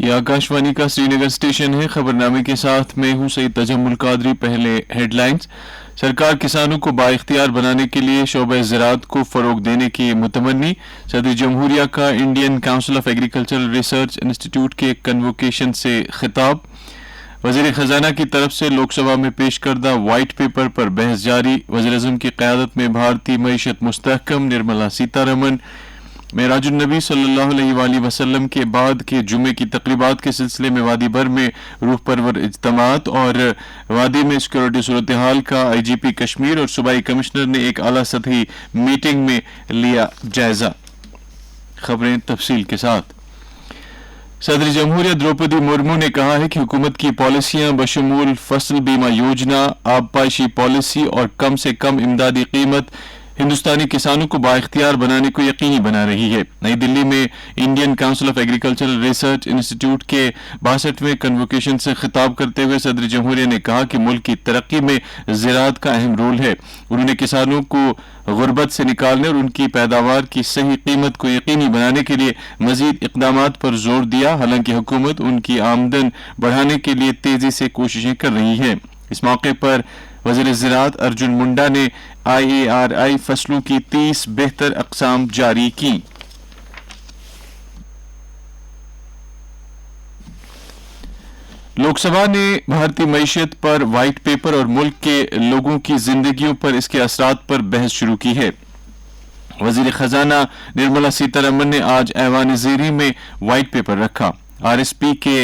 ये आकाशवाणी का श्रीनगर स्टेशन है। खबरनामे के साथ मैं हूं सईद तजम्मुल कादरी। पहले हेडलाइंस। सरकार किसानों को बाइख्तियार बनाने के लिए शोबे ज़राअत को फ़रोग देने की मुतमन्नी। सदर जमहूरिया का Indian council of agricultural research institute के कन्वोकेशन से खिताब। वज़ीर ख़जाना की तरफ से लोकसभा में पेश करदा वाइट पेपर पर बहस जारी। वज़ीर-ए-आज़म की क़यादत में भारतीय मईशत मुस्तहकम। निर्मला सीतारमन। मेराजुन नबी सल्लल्लाहु अलैहि वसल्लम के बाद के जुमे की तकरीबात के सिलसिले में वादी भर में रूह परवर इज्तमात और वादी में सिक्योरिटी सूरत हाल का IGP कश्मीर और सूबाई कमिश्नर ने एक आला सतही मीटिंग में लिया जायजा। खबरें तफसील के साथ। सदर जमहूरिया द्रौपदी मुर्मू ने कहा है कि हुकूमत की पॉलिसियां बशमूल फसल बीमा योजना, आबपाशी पॉलिसी और कम से कम इमदादी कीमत हिंदुस्तानी किसानों को बाइख्तियार बनाने को यकीनी बना रही है। नई दिल्ली में Indian council of agricultural research institute के 62वें कन्वोकेशन से खिताब करते हुए सदर जमहूरिया ने कहा कि मुल्क की तरक्की में ज़राअत का अहम रोल है। उन्होंने किसानों को गुर्बत से निकालने और उनकी पैदावार की सही कीमत को यकीनी बनाने के लिए मजीद इक़दामात पर जोर दिया। हालांकि हुकूमत उनकी आमदन बढ़ाने के लिए तेजी से कोशिशें कर रही है। इस मौके पर वज़ीर ज़राअत अर्जुन मुंडा ने IARI फसलों की 30 बेहतर अक़साम जारी की। लोकसभा ने भारतीय मईशत पर वाइट पेपर और मुल्क के लोगों की जिंदगियों पर इसके असरात पर बहस शुरू की है। वज़ीर ख़जाना निर्मला सीतारमन ने आज ऐवान ज़ेरी में वाइट पेपर रखा। RSP के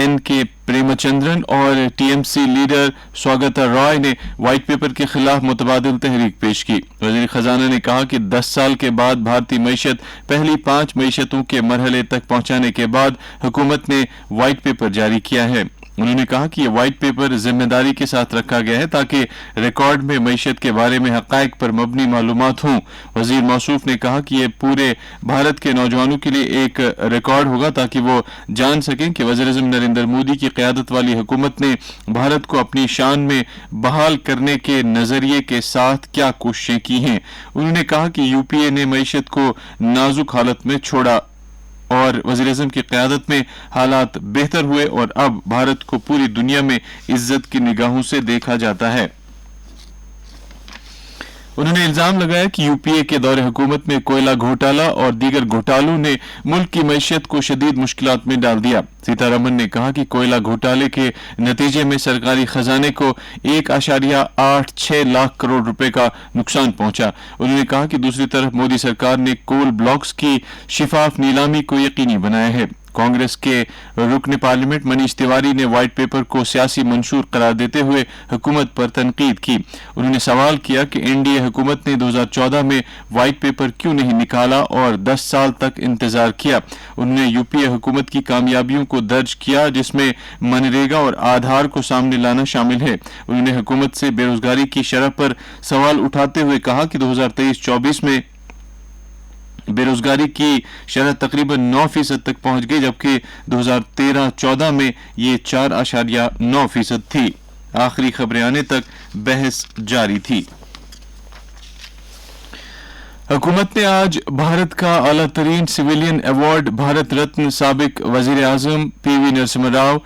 NK प्रेमचंद्रन और TMC लीडर स्वागता रॉय ने वाइट पेपर के खिलाफ मुतबादिल तहरीक पेश की। वज़ीर ख़जाना ने कहा कि 10 साल के बाद भारतीय मईशत पहली 5 मईशतों के मरहले तक पहुंचाने के बाद हुकूमत ने वाइट पेपर जारी किया है। उन्होंने कहा कि यह वाइट पेपर जिम्मेदारी के साथ रखा गया है ताकि रिकॉर्ड में मईशत के बारे में हक़ाइक़ पर मबनी मालूमात हों। वज़ीर मौसूफ ने कहा कि यह पूरे भारत के नौजवानों के लिए एक रिकॉर्ड होगा ताकि वो जान सकें कि वज़ीर-ए-आज़म नरेंद्र मोदी की क़यादत वाली हुकूमत ने भारत को अपनी शान में बहाल करने के नज़रिए के साथ क्या कोशिशें की हैं। उन्होंने कहा कि UPA ने मईशत को नाजुक हालत में छोड़ा और वज़ीर-ए-आज़म की क़यादत में हालात बेहतर हुए और अब भारत को पूरी दुनिया में इज्जत की निगाहों से देखा जाता है। उन्होंने इल्जाम लगाया कि UPA के दौरे हुकूमत में कोयला घोटाला और दीगर घोटालों ने मुल्क की मईशत को शदीद मुश्किलात में डाल दिया। सीतारमन ने कहा कि कोयला घोटाले के नतीजे में सरकारी खजाने को 1.86 लाख करोड़ रुपए का नुकसान पहुंचा। उन्होंने कहा कि दूसरी तरफ मोदी सरकार ने कोल ब्लॉक्स की शिफाफ नीलामी को यकीनी बनाया है। कांग्रेस के रुकन पार्लियामेंट मनीष तिवारी ने वाइट पेपर को सियासी मंशूर करार देते हुए हुकूमत पर तनकीद की। उन्होंने सवाल किया कि NDA हुकूमत ने 2014 में वाइट पेपर क्यों नहीं निकाला और 10 साल तक इंतजार किया। उन्होंने UPA हुकूमत की कामयाबियों को दर्ज किया जिसमें मनरेगा और आधार को सामने लाना शामिल है। उन्होंने हुकूमत से बेरोजगारी की शरह पर सवाल उठाते हुए कहा कि 2023-24 में बेरोजगारी की शरह तकरीबन 9% तक पहुंच गई जबकि 2013-14 में ये 4.9% थी। आखिरी खबरें आने तक बहस जारी थी। हुकूमत ने आज भारत का आला तरीन सिविलियन अवार्ड भारत रत्न साबिक वजीर आजम PV नरसिम्हा राव,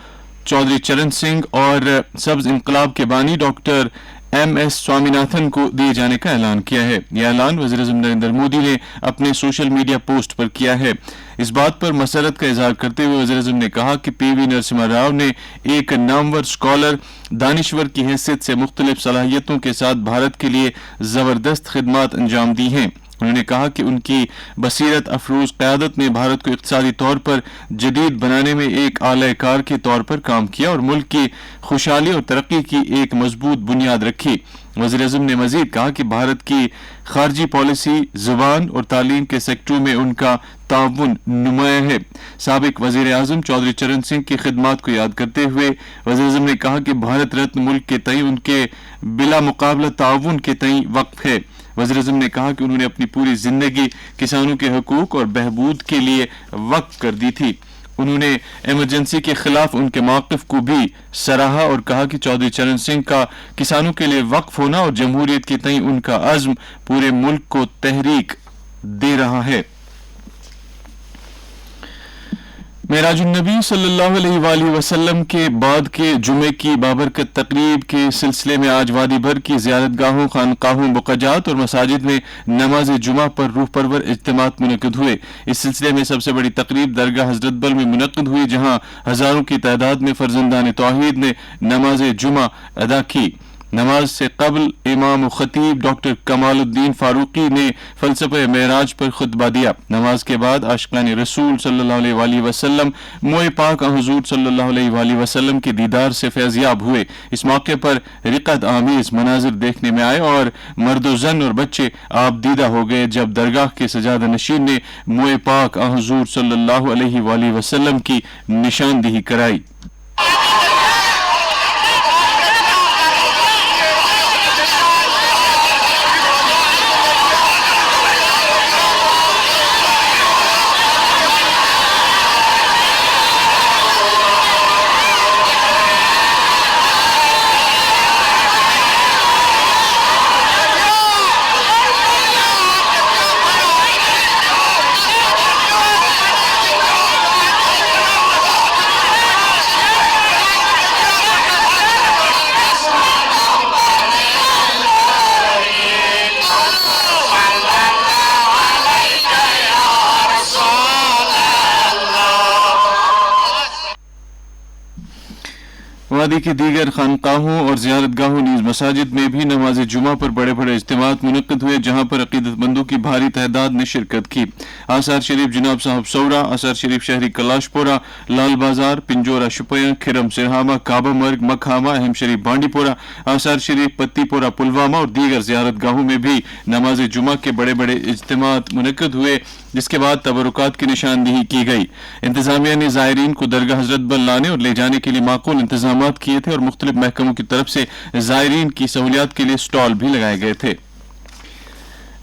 चौधरी चरण सिंह और सब्ज इंकलाब के बानी डॉक्टर MS स्वामीनाथन को दिए जाने का ऐलान किया है। यह ऐलान वज़ीर-ए-आज़म नरेंद्र मोदी ने अपने सोशल मीडिया पोस्ट पर किया है। इस बात पर मसरत का इजहार करते हुए वज़ीर-ए-आज़म ने कहा कि PV नरसिम्हा राव ने एक नामवर स्कॉलर, दानिश्वर की हैसियत से मुख्तलिफ सलाहियतों के साथ भारत के लिए ज़बरदस्त खिदमात अंजाम दी हैं। उन्होंने कहा कि उनकी बसीरत अफरोज क़यादत ने भारत को इक़्तिसादी तौर पर जदीद बनाने में एक आला कार के तौर पर काम किया और मुल्क की खुशहाली और तरक्की की एक मजबूत बुनियाद रखी। वज़ीर-ए-आज़म ने मजीद कहा कि भारत की खारजी पॉलिसी, ज़ुबान और तालीम के सेक्टरों में उनका ताउन नुमाया है। साबिक वज़ीर आज़म चौधरी चरण सिंह की खिदमात को याद करते हुए वज़ीर-ए-आज़म ने कहा कि भारत रत्न मुल्क के तई उनके बिला मुकाबला ताउन के तई वक्फ है। वज़ीर-ए-आज़म ने कहा कि उन्होंने अपनी पूरी जिंदगी किसानों के हकूक और बहबूद के लिए वक्फ कर दी थी। उन्होंने इमरजेंसी के खिलाफ उनके मौक़िफ़ को भी सराहा और कहा कि चौधरी चरण सिंह का किसानों के लिए वक्फ होना और जमहूरियत के तई उनका अज़्म पूरे मुल्क को तहरीक दे रहा है। معراج النبی صلی اللہ علیہ وآلہ وسلم کے بعد کے جمعے کی بابرکت تقریب کے سلسلے میں آج وادی بھر کی زیارت گاہوں، خانقاہوں، بقجات اور مساجد میں نماز جمعہ پر روح پرور اجتماعات منعقد ہوئے۔ اس سلسلے میں سب سے بڑی تقریب درگاہ حضرت بل میں منعقد ہوئی، جہاں ہزاروں کی تعداد میں فرزندان توحید نے نماز جمعہ ادا کی۔ نماز سے قبل امام و خطیب ڈاکٹر کمال الدین فاروقی نے فلسفہ معراج پر خطبہ دیا۔ نماز کے بعد عاشقان رسول صلی اللہ علیہ وآلہ وسلم موئے پاک حضور صلی اللہ علیہ وآلہ وسلم کے دیدار سے فیض یاب ہوئے۔ اس موقع پر رقت آمیز مناظر دیکھنے میں آئے اور مرد و زن اور بچے آپ دیدہ ہو گئے جب درگاہ کے سجادہ نشین نے موئے پاک حضور صلی اللہ علیہ وآلہ وسلم کی نشاندہی کرائی۔ وادی کے دیگر خانقاہوں اور زیارت گاہوں نیز مساجد میں بھی نماز جمعہ پر بڑے بڑے اجتماعات منعقد ہوئے، جہاں پر عقیدت مندوں کی بھاری تعداد نے شرکت کی۔ آثار شریف جناب صاحب سورا، آثار شریف شہری کلاش پورہ، لال بازار، پنجورہ شپیاں، کھرم سرہامہ، کعبہ مرگ، مکھامہ، اہم شریف بانڈی پورہ، آثار شریف پتی پورہ پلوامہ اور دیگر زیارت گاہوں میں بھی نماز جمعہ کے بڑے بڑے اجتماعات منعقد ہوئے، جس کے بعد تبرکات کی نشاندہی کی گئی۔ انتظامیہ نے زائرین کو درگاہ حضرت بل لانے اور لے جانے کے لیے معقول انتظامات کیے تھے اور مختلف محکموں کی طرف سے زائرین کی سہولیات کے لیے سٹال بھی لگائے گئے تھے۔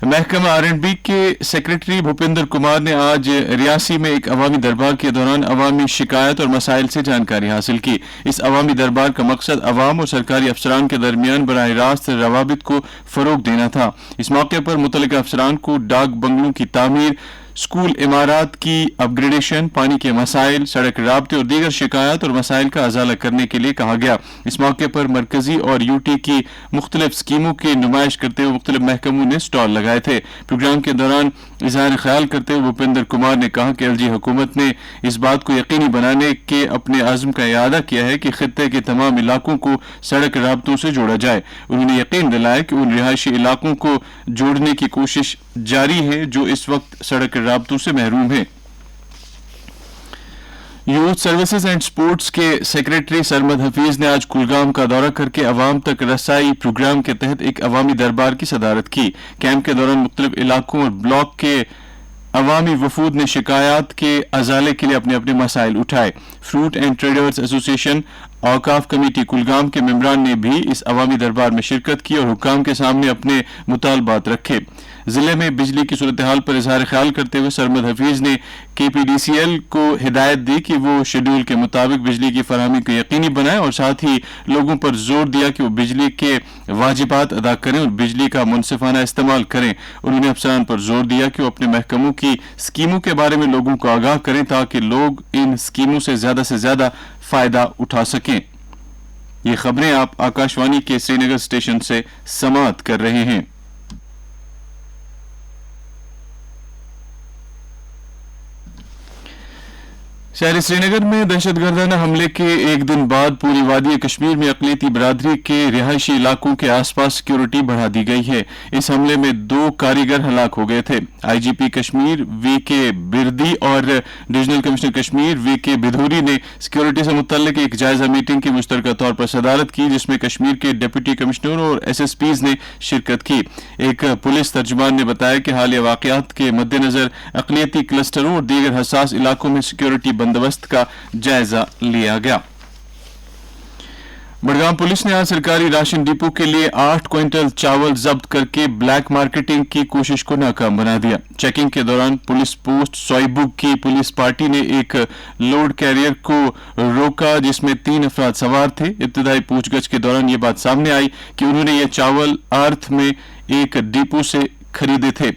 محکمہ R&B کے سیکریٹری بھوپندر کمار نے آج ریاسی میں ایک عوامی دربار کے دوران عوامی شکایت اور مسائل سے جانکاری حاصل کی۔ اس عوامی دربار کا مقصد عوام اور سرکاری افسران کے درمیان براہ راست روابط کو فروغ دینا تھا۔ اس موقع پر متعلقہ افسران کو ڈاک بنگلوں کی تعمیر، اسکول عمارات کی اپ گریڈیشن، پانی کے مسائل، سڑک رابطے اور دیگر شکایات اور مسائل کا ازالہ کرنے کے لیے کہا گیا۔ اس موقع پر مرکزی اور UT کی مختلف اسکیموں کی نمائش کرتے ہوئے مختلف محکموں نے سٹال لگائے تھے۔ پروگرام کے دوران اظہار خیال کرتے ہوئے بھوپندر کمار نے کہا کہ LG حکومت نے اس بات کو یقینی بنانے کے اپنے عزم کا اعادہ کیا ہے کہ خطے کے تمام علاقوں کو سڑک رابطوں سے جوڑا جائے۔ انہوں نے یقین دلایا کہ ان رہائشی علاقوں کو جوڑنے کی کوشش جاری ہے جو اس وقت سڑک رابطوں سے محروم ہیں۔ یوتھ سروسز اینڈ سپورٹس کے سیکریٹری سرمد حفیظ نے آج کلگام کا دورہ کر کے عوام تک رسائی پروگرام کے تحت ایک عوامی دربار کی صدارت کی۔ کیمپ کے دوران مختلف علاقوں اور بلاک کے عوامی وفود نے شکایات کے ازالے کے لیے اپنے اپنے مسائل اٹھائے۔ فروٹ اینڈ ٹریڈرز ایسوسی ایشن اوقاف کمیٹی کلگام کے ممبران نے بھی اس عوامی دربار میں شرکت کی اور حکام کے سامنے اپنے مطالبات رکھے۔ ضلع میں بجلی کی صورتحال پر اظہار خیال کرتے ہوئے سرمد حفیظ نے KPDCL کو ہدایت دی کہ وہ شیڈول کے مطابق بجلی کی فراہمی کو یقینی بنائے اور ساتھ ہی لوگوں پر زور دیا کہ وہ بجلی کے واجبات ادا کریں اور بجلی کا منصفانہ استعمال کریں۔ انہوں نے افسران پر زور دیا کہ وہ اپنے محکموں کی اسکیموں کے بارے میں لوگوں کو آگاہ کریں تاکہ لوگ ان اسکیموں سے زیادہ فائدہ اٹھا سکیں۔ یہ خبریں آپ آکاشوانی کے سری نگر اسٹیشن سے سماعت کر رہے ہیں۔ شہر سری نگر میں دہشت گردانہ حملے کے ایک دن بعد پوری وادی کشمیر میں اقلیتی برادری کے رہائشی علاقوں کے آس پاس سیکیورٹی بڑھا دی گئی ہے۔ اس حملے میں 2 کاریگر ہلاک ہو گئے تھے۔ IGP کشمیر VK بردی اور ڈویژنل کمشنر کشمیر VK بدھوری نے سیکیورٹی سے متعلق ایک جائزہ میٹنگ کی مشترکہ طور پر صدارت کی، جس میں کشمیر کے ڈپٹی کمشنر اور SSPs نے شرکت کی۔ ایک پولیس ترجمان نے بتایا کہ حالیہ واقعات کے مد نظر اقلیتی کلسٹروں اور دیگر حساس علاقوں میں سیکیورٹی بندوبست کا جائزہ لیا گیا۔ بڑگام پولیس نے آج سرکاری راشن ڈپو کے لیے 8 کوئنٹل چاول ضبط کر کے بلیک مارکیٹنگ کی کوشش کو ناکام بنا دیا۔ چیکنگ کے دوران پولیس پوسٹ سوئیبک کی پولیس پارٹی نے ایک لوڈ کیریئر کو روکا جس میں 3 افراد سوار تھے۔ ابتدائی پوچھ گچھ کے دوران یہ بات سامنے آئی کہ انہوں نے یہ چاول آرتھ میں ایک ڈپو سے خریدے تھے۔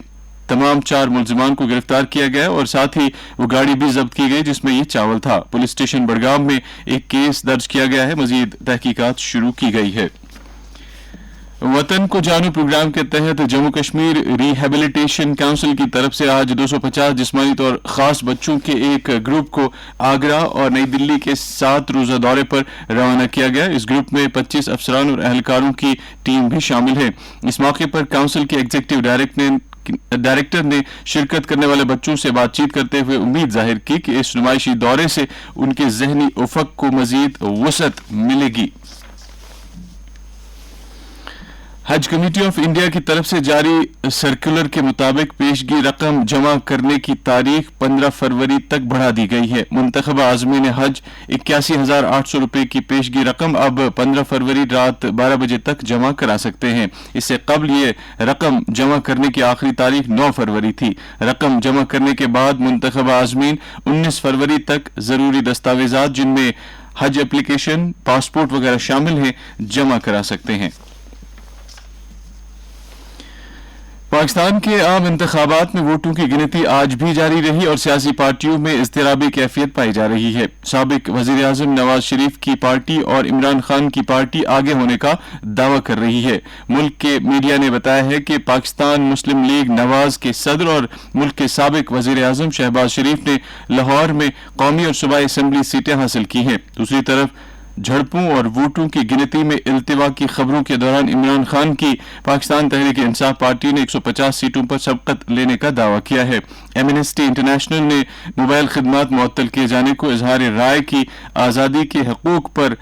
तमाम 4 मुलजिमान को गिरफ्तार किया गया और साथ ही वो गाड़ी भी जब्त की गई जिसमें ये चावल था। पुलिस स्टेशन बड़गाम में एक केस दर्ज किया गया है। मजीद तहकीकात शुरू की गई है। वतन को जानू प्रोग्राम के तहत जम्मू कश्मीर रिहेबिलिटेशन काउंसिल की तरफ से आज 250 जिस्मानी तौर खास बच्चों के एक ग्रुप को आगरा और नई दिल्ली के 7 रोजा दौरे पर रवाना किया गया। इस ग्रुप में 25 अफसरान और एहलकारों की टीम भी शामिल है। इस मौके पर काउंसिल के एग्जीक्यूटिव डायरेक्टर ने शिरकत करने वाले बच्चों से बातचीत करते हुए उम्मीद जाहिर की कि इस नुमाइशी दौरे से उनके जहनी उफक को मजीद वसअत मिलेगी। हज कमेटी ऑफ इंडिया की तरफ से जारी सर्कुलर के मुताबिक पेशगी रकम जमा करने की तारीख 15 फरवरी तक बढ़ा दी गई है। मुंतखबा आज़मीन हज 81,800 रुपये की पेशगी रकम अब 15 फरवरी रात 12 बजे तक जमा करा सकते हैं। इससे कबल ये रकम जमा करने की आखिरी तारीख 9 फरवरी थी। रकम जमा करने के बाद मुंतखबा आज़मीन 19 फरवरी तक जरूरी दस्तावेजात जिनमें हज एप्लीकेशन, पासपोर्ट वगैरह शामिल हैं, जमा करा सकते हैं। पाकिस्तान के आम इंतखाबात में वोटों की गिनती आज भी जारी रही और सियासी पार्टियों में इज़्तिराबी कैफियत पाई जा रही है। साबिक वज़ीर आज़म नवाज शरीफ की पार्टी और इमरान खान की पार्टी आगे होने का दावा कर रही है। मुल्क के मीडिया ने बताया है कि पाकिस्तान मुस्लिम लीग नवाज के सदर और मुल्क के साबिक वज़ीर आज़म शहबाज शरीफ ने लाहौर में कौमी और सूबाई असम्बली सीटें हासिल की हैं। दूसरी तरफ झड़पों और वोटों की गिनती में इल्तिवा की खबरों के दौरान इमरान खान की पाकिस्तान तहरीक इंसाफ पार्टी ने 150 सीटों पर सबकत लेने का दावा किया है। एमनेस्टी इंटरनेशनल ने मोबाइल खिदमात मुअत्तल किए जाने को इजहार राय की आज़ादी के हकूक पर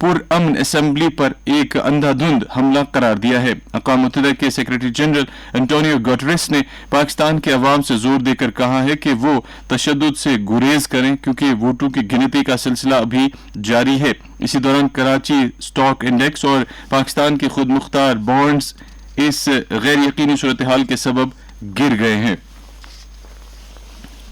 पुरअमन असेंबली पर एक अंधाधुंध हमला करार दिया है। अक़वाम मुत्तहिदा के सेक्रेटरी जनरल एंटोनियो गुटेरेस ने पाकिस्तान के अवाम से जोर देकर कहा है कि वो तशद्दुद से गुरेज करें क्योंकि वोटों की गिनती का सिलसिला अभी जारी है। इसी दौरान कराची स्टॉक इंडेक्स और पाकिस्तान के खुद मुख्तार बॉन्ड्स इस गैर यकीनी सूरत हाल के सबब गिर गए हैं।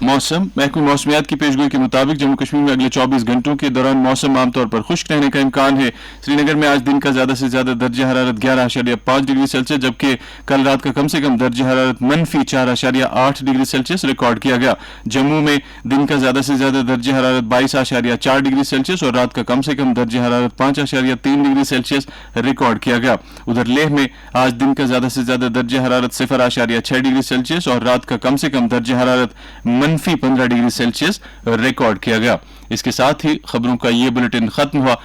मौसम महकमे मौसमियात की पेशगोई के मुताबिक जम्मू कश्मीर में अगले 24 घंटों के दौरान मौसम आमतौर पर खुश्क रहने का इम्कान है। श्रीनगर में आज दिन का ज्यादा से ज्यादा दर्जा हरारत 11.5 डिग्री सेल्सियस जबकि कल रात का कम से कम दर्जा हरारत -4.8 डिग्री सेल्सियस रिकॉर्ड किया गया। जम्मू में दिन का ज्यादा से ज्यादा दर्जा हरारत 22.4 डिग्री सेल्सियस और रात का कम से कम दर्जा हरारत 5.3 डिग्री सेल्सियस रिकॉर्ड किया गया। उधर लेह में आज दिन का ज्यादा से ज्यादा दर्जा हरारत 0.6 डिग्री सेल्सियस और रात का कम से कम दर्जा हरारत -15 डिग्री सेल्सियस रिकॉर्ड किया गया। इसके साथ ही खबरों का ये बुलेटिन खत्म हुआ।